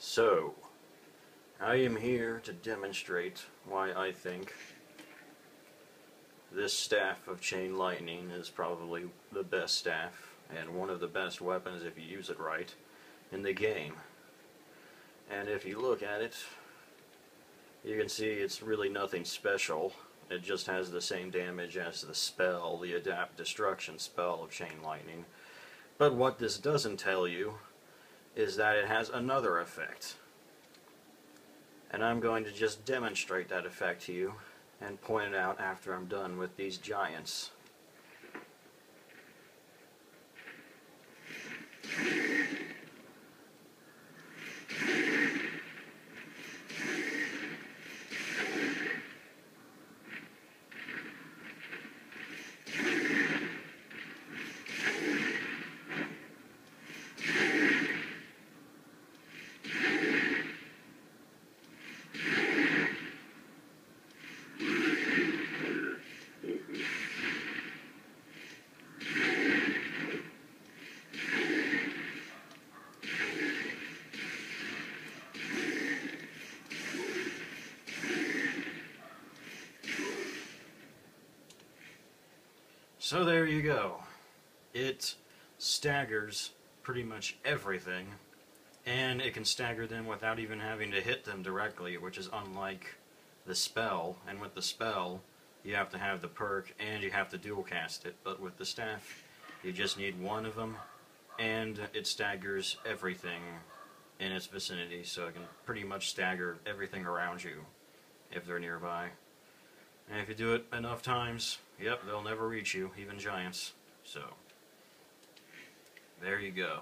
So, I am here to demonstrate why I think this staff of Chain Lightning is probably the best staff and one of the best weapons if you use it right in the game. And if you look at it, you can see it's really nothing special. It just has the same damage as the spell, the Adapt Destruction spell of Chain Lightning. But what this doesn't tell you is that it has another effect. And I'm going to just demonstrate that effect to you and point it out after I'm done with these giants. So there you go. It staggers pretty much everything, and it can stagger them without even having to hit them directly, which is unlike the spell. And with the spell, you have to have the perk and you have to dual cast it, but with the staff, you just need one of them, and it staggers everything in its vicinity, so it can pretty much stagger everything around you if they're nearby. And if you do it enough times, yep, they'll never reach you, even giants. So, there you go.